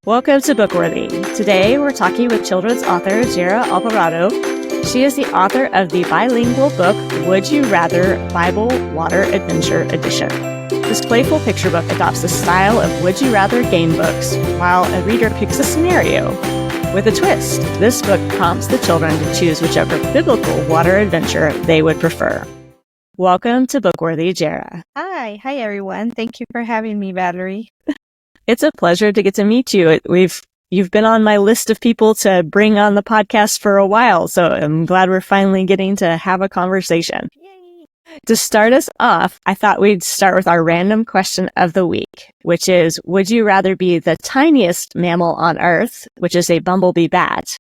Welcome to BookWorthy. Today we're talking with children's author Jerah Alvarado. She is the author of the bilingual book, Would You Rather Bible Water Adventure Edition. This playful picture book adopts the style of Would You Rather game books, while a reader picks a scenario. With a twist, this book prompts the children to choose whichever biblical water adventure they would prefer. Welcome to BookWorthy, Jerah. Hi everyone. Thank you for having me, Valerie. It's a pleasure to get to meet you. You've been on my list of people to bring on the podcast for a while, so I'm glad we're finally getting to have a conversation. Yay. To start us off, I thought we'd start with our random question of the week, which is, would you rather be the tiniest mammal on Earth, which is a bumblebee bat,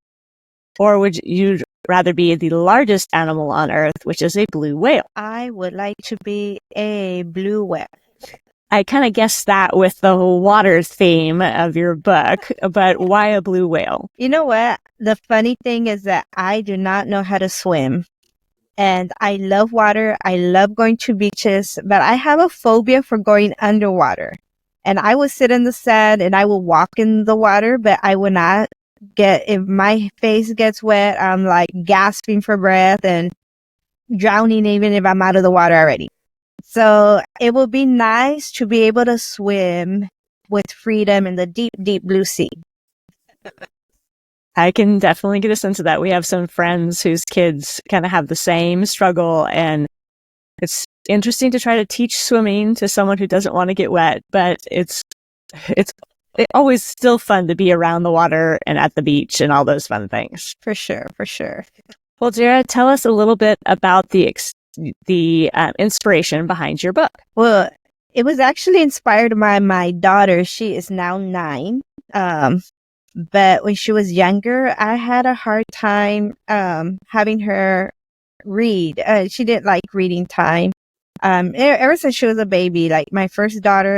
or would you rather be the largest animal on Earth, which is a blue whale? I would like to be a blue whale. I kind of guessed that with the water theme of your book, but why a blue whale? You know what? The funny thing is that I do not know how to swim. And I love water. I love going to beaches, but I have a phobia for going underwater. And I will sit in the sand and I will walk in the water, but I will not if my face gets wet, I'm like gasping for breath and drowning even if I'm out of the water already. So it would be nice to be able to swim with freedom in the deep, deep blue sea. I can definitely get a sense of that. We have some friends whose kids kind of have the same struggle, and it's interesting to try to teach swimming to someone who doesn't want to get wet, but it's always still fun to be around the water and at the beach and all those fun things. For sure. Well, Jerah, tell us a little bit about the inspiration behind your book. Well, it was actually inspired by my daughter. She is now 9. But when she was younger, I had a hard time having her read. She didn't like reading time. Ever since she was a baby, like my first daughter,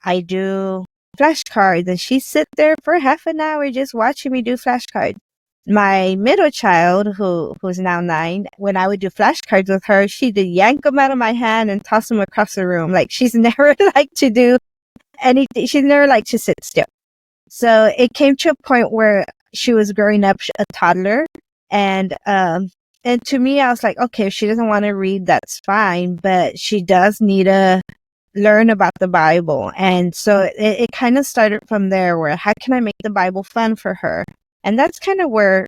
I do flashcards and she sit there for half an hour just watching me do flashcards. My middle child, who's now 9, when I would do flashcards with her, she'd yank them out of my hand and toss them across the room. Like, she's never liked to do anything. She's never liked to sit still. So it came to a point where she was growing up a toddler. And to me, I was like, okay, if she doesn't want to read, that's fine. But she does need to learn about the Bible. And so it kind of started from there, where how can I make the Bible fun for her? And that's kind of where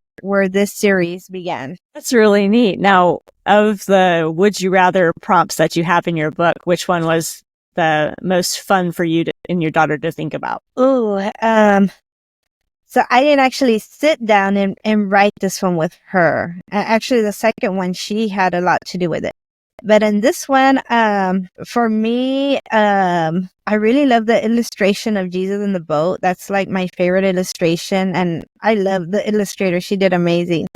this series began. That's really neat. Now, of the would you rather prompts that you have in your book, which one was the most fun for you and your daughter to think about? So I didn't actually sit down and write this one with her. Actually, the second one, she had a lot to do with it. But in this one, for me, I really love the illustration of Jesus in the boat. That's like my favorite illustration. And I love the illustrator. She did amazing.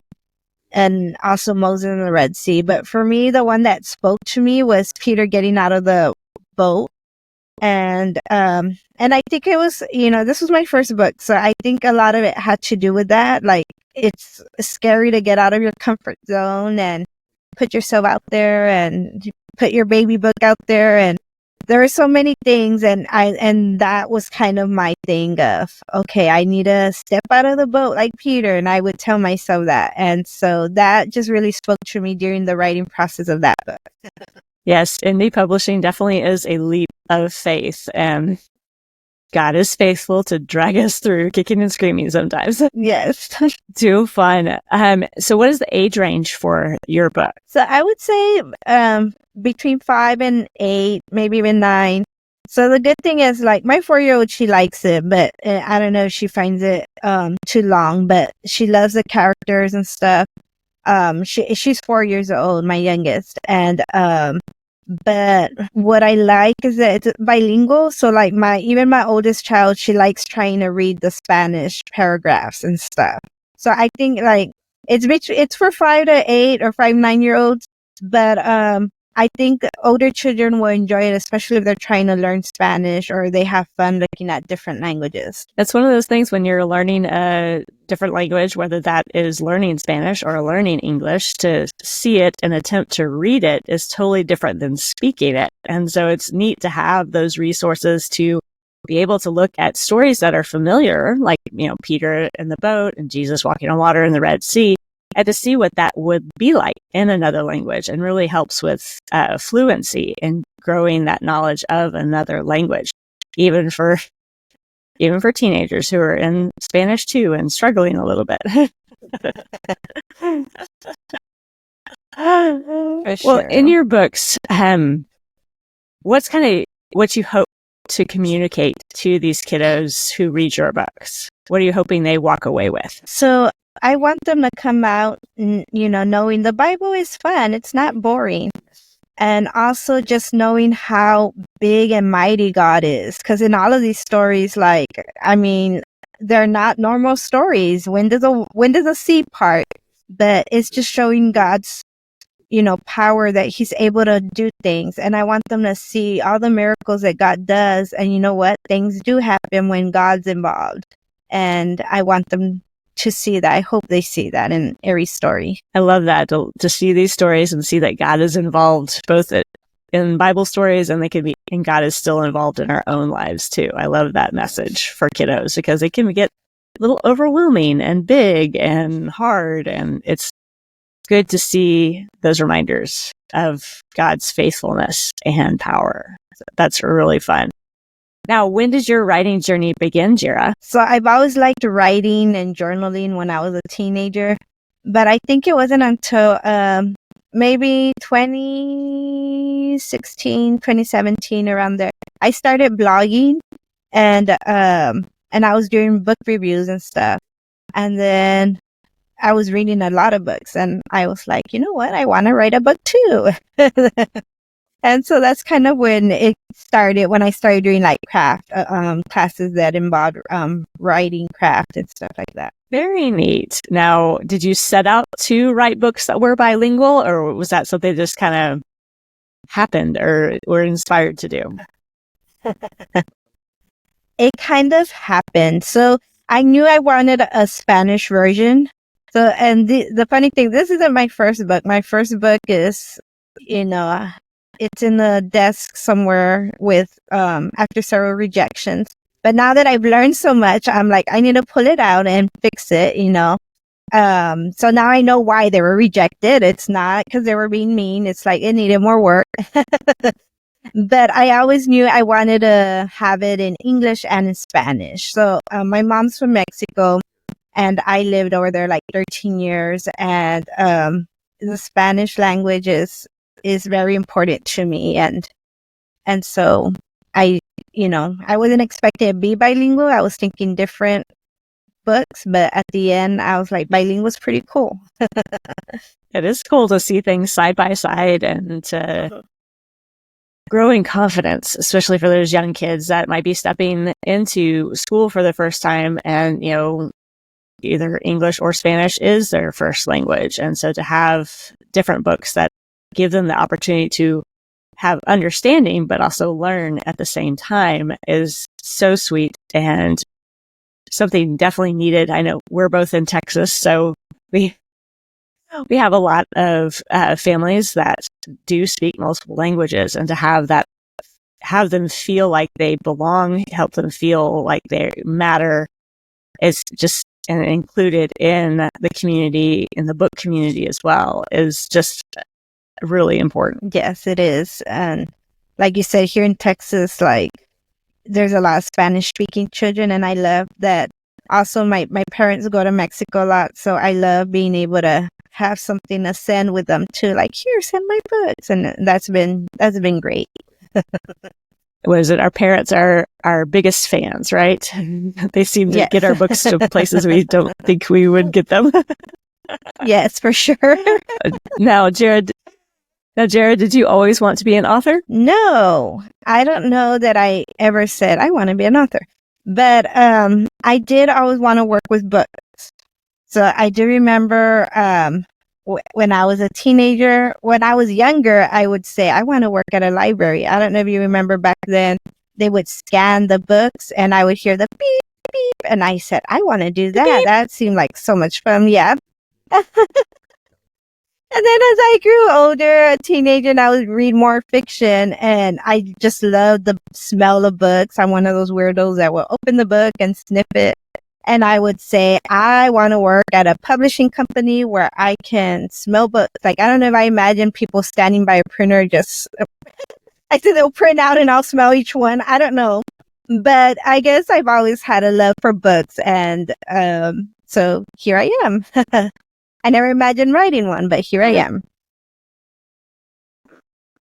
And also Moses in the Red Sea. But for me, the one that spoke to me was Peter getting out of the boat. And I think it was, this was my first book. So I think a lot of it had to do with that. Like, it's scary to get out of your comfort zone and put yourself out there and put your baby book out there. And there are so many things. And that was kind of my thing of, okay, I need to step out of the boat like Peter. And I would tell myself that. And so that just really spoke to me during the writing process of that book. Yes, indie publishing definitely is a leap of faith, and God is faithful to drag us through kicking and screaming sometimes. Yes. Too fun. So what is the age range for your book? So I would say between 5 and 8, maybe even 9. So the good thing is, like, my 4-year-old, she likes it, but I don't know if she finds it too long, but she loves the characters and stuff. She's 4 years old, my youngest, and but what I like is that it's bilingual. So like even my oldest child, she likes trying to read the Spanish paragraphs and stuff. So I think like it's for 5 to 8 or 5, 9-year-olds, but I think older children will enjoy it, especially if they're trying to learn Spanish or they have fun looking at different languages. That's one of those things when you're learning a different language, whether that is learning Spanish or learning English, to see it and attempt to read it is totally different than speaking it. And so it's neat to have those resources to be able to look at stories that are familiar, like, Peter in the boat and Jesus walking on water in the Red Sea, and to see what that would be like in another language, and really helps with fluency and growing that knowledge of another language, even for teenagers who are in Spanish too and struggling a little bit. For Well, sure. in your books, what you hope to communicate to these kiddos who read your books? What are you hoping they walk away with? So I want them to come out, knowing the Bible is fun. It's not boring. And also just knowing how big and mighty God is. Because in all of these stories, they're not normal stories. When does a sea part? But it's just showing God's, power, that he's able to do things. And I want them to see all the miracles that God does. And you know what? Things do happen when God's involved. And I want them to see that. I hope they see that in every story. I love that, to see these stories and see that God is involved both in Bible stories, and and God is still involved in our own lives too. I love that message for kiddos, because it can get a little overwhelming and big and hard, and it's good to see those reminders of God's faithfulness and power. So that's really fun. Now, when did your writing journey begin, Jerah? So I've always liked writing and journaling when I was a teenager, but I think it wasn't until maybe 2016, 2017, around there, I started blogging, and I was doing book reviews and stuff. And then I was reading a lot of books, and I was like, you know what? I want to write a book too. And so that's kind of when it started, when I started doing like craft classes that involved writing craft and stuff like that. Very neat. Now, did you set out to write books that were bilingual, or was that something that just kind of happened or were inspired to do? It kind of happened. So I knew I wanted a Spanish version. So, and the funny thing, this isn't my first book. My first book is, it's in the desk somewhere with, after several rejections. But now that I've learned so much, I'm like, I need to pull it out and fix it, So now I know why they were rejected. It's not because they were being mean. It's like it needed more work. But I always knew I wanted to have it in English and in Spanish. So my mom's from Mexico, and I lived over there like 13 years. And the Spanish language is very important to me. And so I wasn't expecting to be bilingual. I was thinking different books, but at the end, I was like, bilingual was pretty cool. It is cool to see things side by side and to growing confidence, especially for those young kids that might be stepping into school for the first time, and either English or Spanish is their first language. And so to have different books that give them the opportunity to have understanding but also learn at the same time is so sweet, and something definitely needed. I know we're both in Texas, so we have a lot of families that do speak multiple languages, and to have them feel like they belong, help them feel like they matter, is just and included in the community, in the book community as well, is just really important. Yes, it is. And like you said, here in Texas, like there's a lot of Spanish speaking children, and I love that. Also, my parents go to Mexico a lot, so I love being able to have something to send with them too. Like, here, send my books, and that's been great. What is it? Our parents are our biggest fans, right? They seem to get our books to places we don't think we would get them. Yes, for sure. Now, Jerah, did you always want to be an author? No, I don't know that I ever said I want to be an author, but I did always want to work with books. So I do remember when I was a teenager, when I was younger, I would say, I want to work at a library. I don't know if you remember back then, they would scan the books and I would hear the beep, beep. And I said, I want to do that. Beep. That seemed like so much fun. Yeah. And then as I grew older, a teenager, and I would read more fiction, and I just love the smell of books. I'm one of those weirdos that will open the book and sniff it. And I would say, I want to work at a publishing company where I can smell books. Like, I don't know if I imagine people standing by a printer just, I said they'll print out and I'll smell each one. I don't know. But I guess I've always had a love for books. And so here I am. I never imagined writing one, but here I am.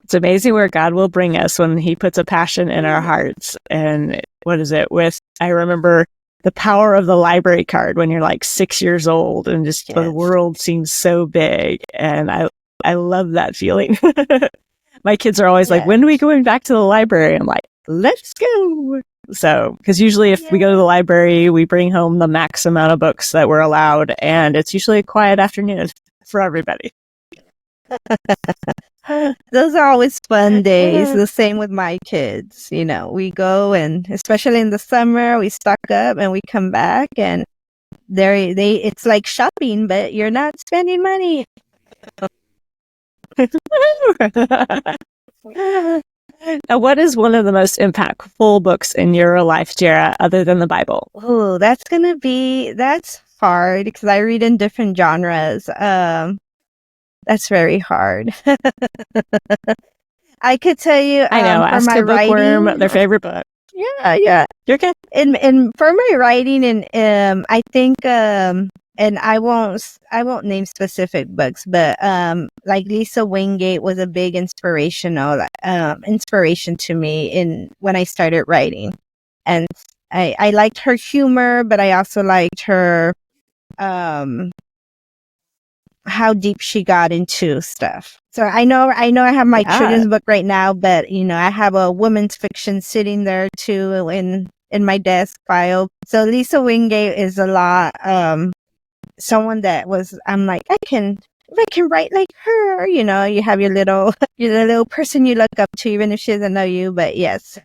It's amazing where God will bring us when he puts a passion in our hearts. And what is it I remember the power of the library card when you're like 6 years old and just the world seems so big. And I love that feeling. My kids are always like, when are we going back to the library? I'm like, let's go. So, because usually if we go to the library, we bring home the max amount of books that we're allowed. And it's usually a quiet afternoon for everybody. Those are always fun days. The same with my kids. You know, we go, and especially in the summer, we stock up and we come back, and it's like shopping, but you're not spending money. Now, what is one of the most impactful books in your life, Jerah, other than the Bible? Oh, that's hard because I read in different genres. That's very hard. I could tell you. I know. Ask a bookworm their favorite book. Yeah. You're good. And for my writing, and I think, and I won't name specific books, but like Lisa Wingate was a big inspiration to me when I started writing, and I liked her humor, but I also liked her how deep she got into stuff. So I know I have my children's book right now, but you know, I have a women's fiction sitting there too in my desk file. So Lisa Wingate is a lot someone that I'm like, if I can write like her, you know, you have your little person you look up to, even if she doesn't know you, but yes.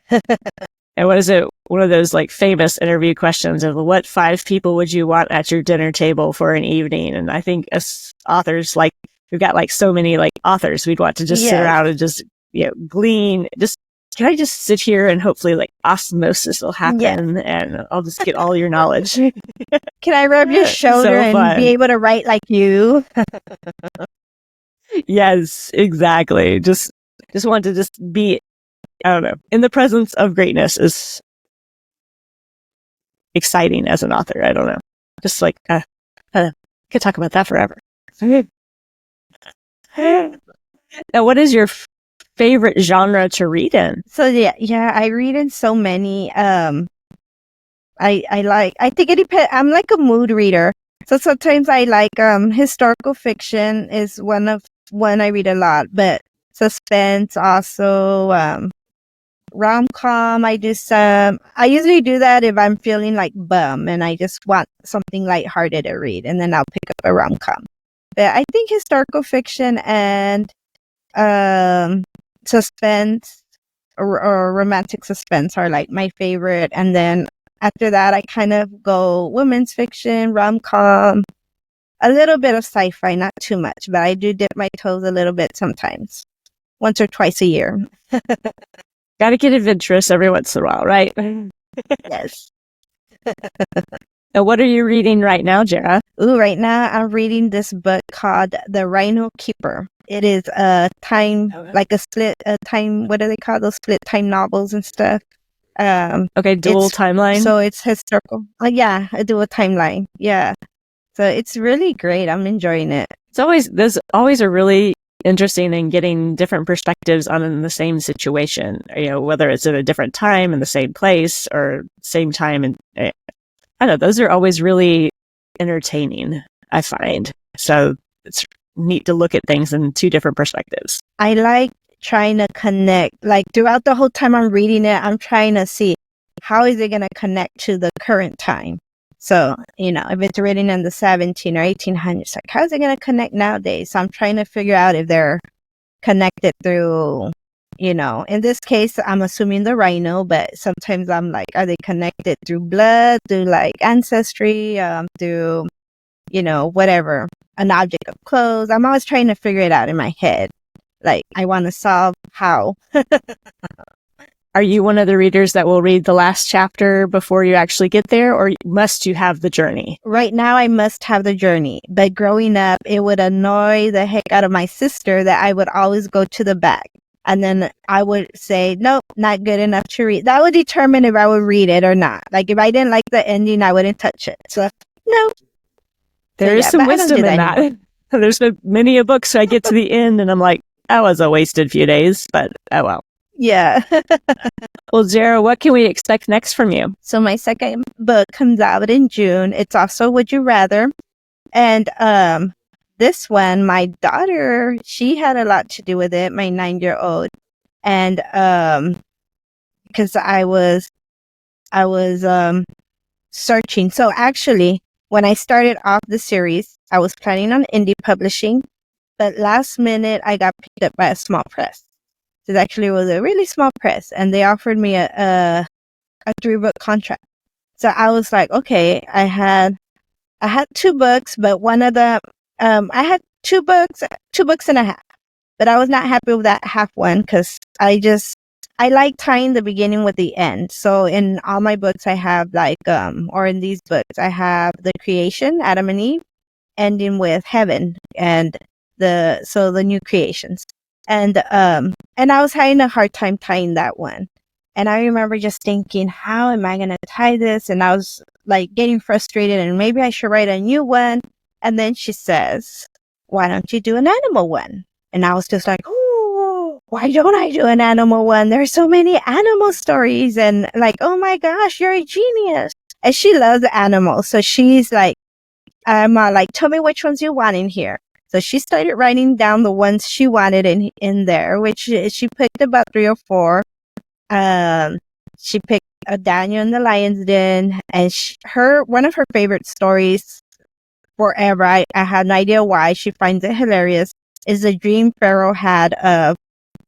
And what is it? One of those like famous interview questions of what 5 people would you want at your dinner table for an evening? And I think as authors, like we've got like so many like authors, we'd want to just sit around and just, you know, glean. Just can I just sit here and hopefully like osmosis will happen and I'll just get all your knowledge. Can I rub your shoulder and be able to write like you? Yes, exactly. Just want to just be, I don't know, in the presence of greatness is exciting as an author. I don't know. Just like, could talk about that forever. Now, what is your favorite genre to read in? So yeah, I read in so many. I think it depends. I'm like a mood reader. So sometimes I like historical fiction is one I read a lot, but suspense also, rom-com I do some. I usually do that if I'm feeling like bum and I just want something lighthearted to read, and then I'll pick up a rom-com. But I think historical fiction and suspense or romantic suspense are like my favorite, and then after that I kind of go women's fiction, rom-com, a little bit of sci-fi, not too much, but I do dip my toes a little bit sometimes, once or twice a year. Gotta get adventurous every once in a while, right? Yes. Now, what are you reading right now, Jerah? Right now I'm reading this book called The Rhino Keeper. It is a time, like a split time, what do they call those split time novels and stuff? Okay, dual timeline. So it's historical. Yeah, a dual timeline. Yeah. So it's really great. I'm enjoying it. There's always a really interesting in getting different perspectives on the same situation, you know, whether it's at a different time in the same place or same time. And I don't know, those are always really entertaining, I find. So it's neat to look at things in 2 different perspectives. I like trying to connect, like throughout the whole time I'm reading it, I'm trying to see how is it going to connect to the current time. So, you know, if it's written in the 17 or 1800s, like how is it going to connect nowadays? So I'm trying to figure out if they're connected through, you know, in this case, I'm assuming the rhino, but sometimes I'm like, are they connected through blood, through like ancestry, through, you know, whatever. an object of clothes. I'm always trying to figure it out in my head. Like, I want to solve how. Are you one of the readers that will read the last chapter before you actually get there, or must you have the journey? Right now, I must have the journey. But growing up, it would annoy the heck out of my sister that I would always go to the back. And then I would say, nope, not good enough to read. That would determine if I would read it or not. Like, if I didn't like the ending, I wouldn't touch it. So, no. There is some wisdom in that. There's been many a book, so I get to the end and I'm like, that was a wasted few days, but oh well. Yeah. Well, Jerah, what can we expect next from you? So my second book comes out in June. It's also Would You Rather. And this one, my daughter, she had a lot to do with it, my 9-year-old. And because I was searching. So actually, when I started off the series, I was planning on indie publishing, but last minute I got picked up by a small press. It actually was a really small press, and they offered me a 3-book contract. So I was like, okay, I had 2 books, but one of them, I had 2 books and a half, but I was not happy with that half one because I like tying the beginning with the end. So in all my books, I have or in these books, I have the creation, Adam and Eve, ending with heaven and the new creations. And I was having a hard time tying that one. And I remember just thinking, how am I going to tie this? And I was like getting frustrated and maybe I should write a new one. And then she says, why don't you do an animal one? And I was just like, oh, why don't I do an animal one? There's so many animal stories and like, oh my gosh, you're a genius. And she loves animals. So she's like, tell me which ones you want in here. So she started writing down the ones she wanted in there, which she picked about 3 or 4. She picked Daniel in the Lion's Den, and one of her favorite stories forever, I had no idea why, she finds it hilarious, is the dream Pharaoh had of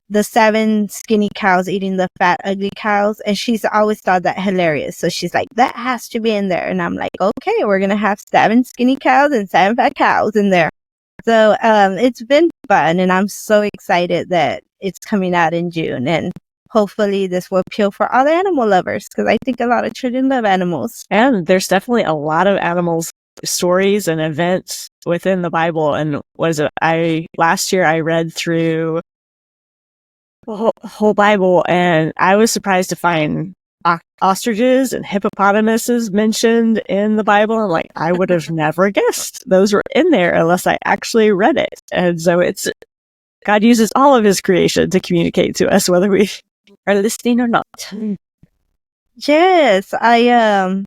the 7 skinny cows eating the fat, ugly cows, and she's always thought that hilarious. So she's like, that has to be in there. And I'm like, okay, we're going to have 7 skinny cows and 7 fat cows in there. So it's been fun, and I'm so excited that it's coming out in June. And hopefully this will appeal for all the animal lovers, because I think a lot of children love animals. And there's definitely a lot of animals stories and events within the Bible. And last year I read through the whole Bible, and I was surprised to find ostriches and hippopotamuses mentioned in the Bible. I'm like, I would have never guessed those were in there unless I actually read it. And so God uses all of his creation to communicate to us, whether we are listening or not. Yes, I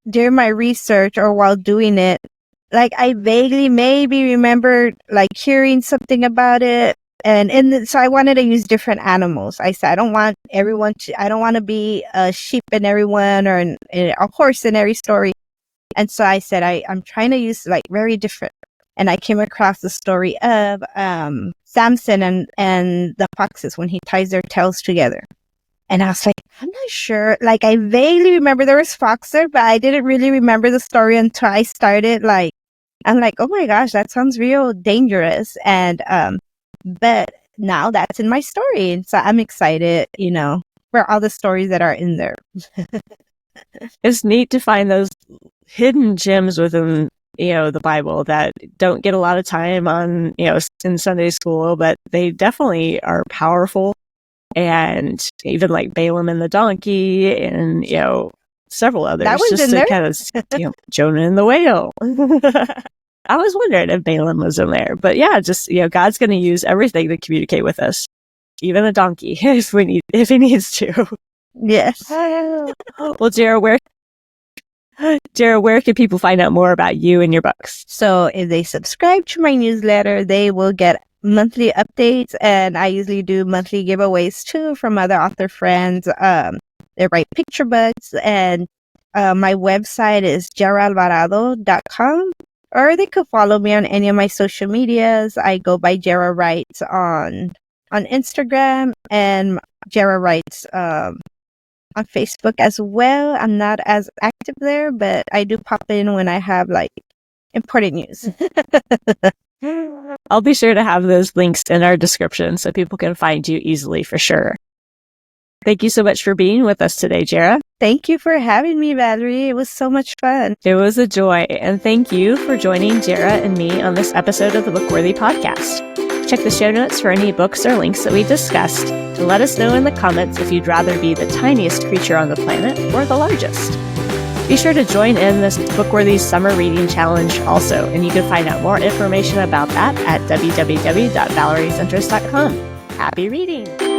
during my research or while doing it, like I vaguely maybe remembered like hearing something about it. So I wanted to use different animals. I said, I don't want to be a sheep in everyone or a horse in every story. And so I said, I'm trying to use like very different. And I came across the story of Samson and the foxes when he ties their tails together. And I was like, I'm not sure. Like I vaguely remember there was foxer, but I didn't really remember the story until I started. Like, I'm like, oh my gosh, that sounds real dangerous. And but now that's in my story. And so I'm excited, for all the stories that are in there. It's neat to find those hidden gems within, the Bible that don't get a lot of time on, in Sunday school, but they definitely are powerful. And even like Balaam and the donkey and, several others. That one's just in to there? kind of, Jonah and the whale. I was wondering if Balaam was in there, but yeah, just, God's going to use everything to communicate with us, even a donkey if he needs to. Yes. Well, Jerah, where can people find out more about you and your books? So if they subscribe to my newsletter, they will get monthly updates, and I usually do monthly giveaways too from other author friends. They write picture books, and my website is jerahAlvarado.com. Or they could follow me on any of my social medias. I go by Jerah Writes on Instagram, and Jerah Writes on Facebook as well. I'm not as active there, but I do pop in when I have like Important news. I'll be sure to have those links in our description so people can find you easily for sure. Thank you so much for being with us today, Jerah. Thank you for having me, Valerie. It was so much fun. It was a joy, and thank you for joining Jerah and me on this episode of the BookWorthy podcast. Check the show notes for any books or links that we discussed to let us know in the comments if you'd rather be the tiniest creature on the planet or the largest. Be sure to join in this BookWorthy Summer Reading Challenge also, and you can find out more information about that at www.valeriecentris.com. Happy reading!